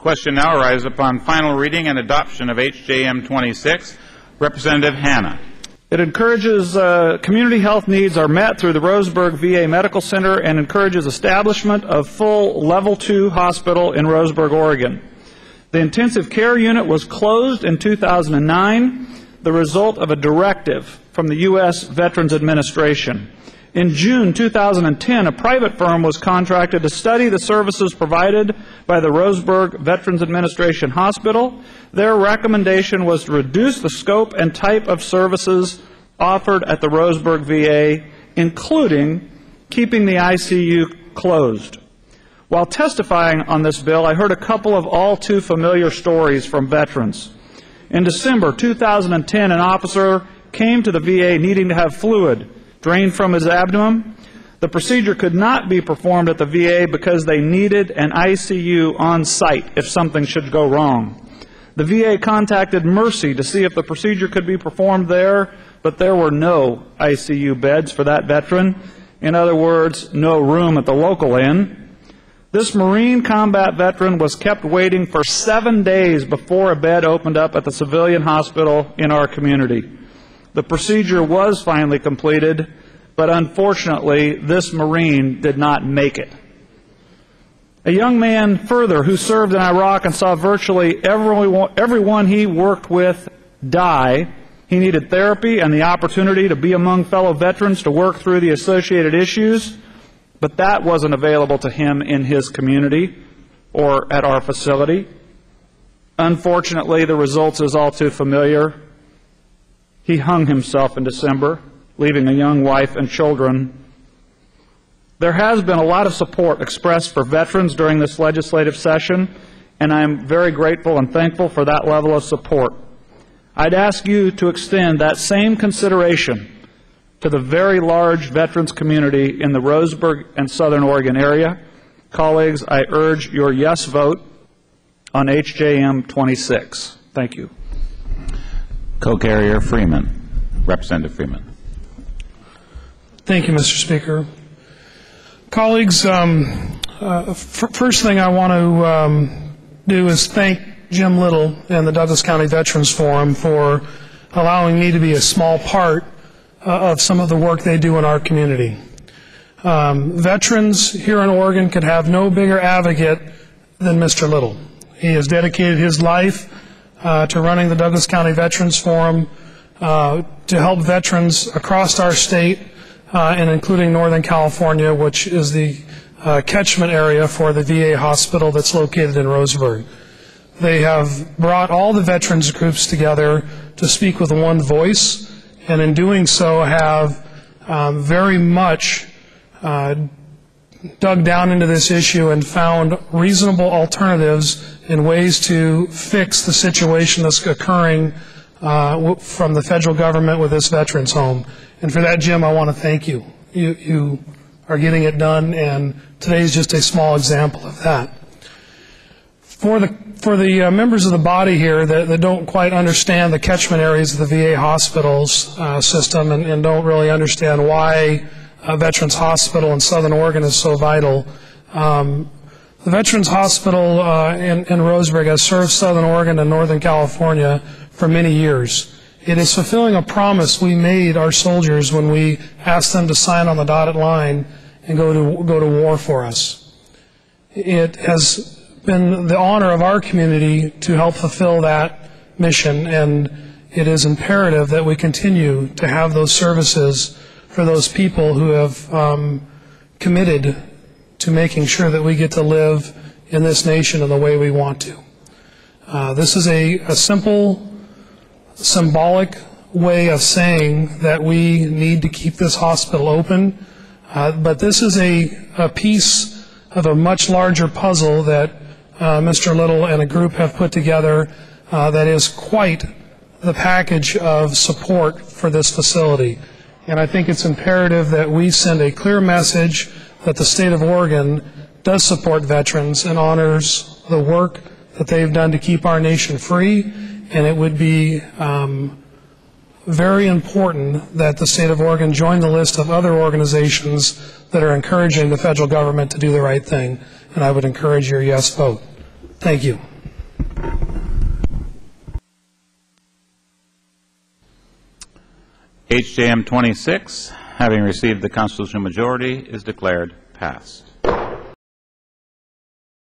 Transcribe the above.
Question now arises upon final reading and adoption of HJM 26. Representative Hanna. It encourages community health needs are met through the Roseburg VA Medical Center and encourages establishment of full Level 2 hospital in Roseburg, Oregon. The intensive care unit was closed in 2009, the result of a directive from the U.S. Veterans Administration. In June 2010, a private firm was contracted to study the services provided by the Roseburg Veterans Administration Hospital. Their recommendation was to reduce the scope and type of services offered at the Roseburg VA, including keeping the ICU closed. While testifying on this bill, I heard a couple of all too familiar stories from veterans. In December 2010, an officer came to the VA needing to have fluid drained from his abdomen. The procedure could not be performed at the VA because they needed an ICU on site if something should go wrong. The VA contacted Mercy to see if the procedure could be performed there, but there were no ICU beds for that veteran. In other words, no room at the local inn. This Marine combat veteran was kept waiting for 7 days before a bed opened up at the civilian hospital in our community. The procedure was finally completed, but unfortunately, this Marine did not make it. A young man further who served in Iraq and saw virtually everyone he worked with die. He needed therapy and the opportunity to be among fellow veterans to work through the associated issues, but that wasn't available to him in his community or at our facility. Unfortunately, the results is all too familiar. He hung himself in December, leaving a young wife and children. There has been a lot of support expressed for veterans during this legislative session, and I'm very grateful and thankful for that level of support. I'd ask you to extend that same consideration to the very large veterans community in the Roseburg and Southern Oregon area. Colleagues, I urge your yes vote on HJM 26. Thank you. Co-Carrier Freeman. Representative Freeman. Thank you, Mr. Speaker. Colleagues, first thing I want to do is thank Jim Little and the Douglas County Veterans Forum for allowing me to be a small part of some of the work they do in our community. Veterans here in Oregon could have no bigger advocate than Mr. Little. He has dedicated his life to running the Douglas County Veterans Forum to help veterans across our state and including Northern California, which is the catchment area for the VA hospital that's located in Roseburg. They have brought all the veterans groups together to speak with one voice, and in doing so have very much dug down into this issue and found reasonable alternatives and ways to fix the situation that's occurring from the federal government with this veterans home. And for that, Jim, I want to thank you. You are getting it done, and today is just a small example of that. For the members of the body here that don't quite understand the catchment areas of the VA hospitals system and don't really understand why Veterans Hospital in Southern Oregon is so vital, the Veterans Hospital in Roseburg has served Southern Oregon and Northern California for many years. It is fulfilling a promise we made our soldiers when we asked them to sign on the dotted line and go to war for us. It has been the honor of our community to help fulfill that mission, and it is imperative that we continue to have those services for those people who have committed to making sure that we get to live in this nation in the way we want to. This is a simple, symbolic way of saying that we need to keep this hospital open, but this is a piece of a much larger puzzle that Mr. Little and a group have put together that is quite the package of support for this facility. And I think it's imperative that we send a clear message that the state of Oregon does support veterans and honors the work that they've done to keep our nation free, and it would be very important that the state of Oregon join the list of other organizations that are encouraging the federal government to do the right thing, and I would encourage your yes vote. Thank you. HJM 26, having received the constitutional majority, is declared passed.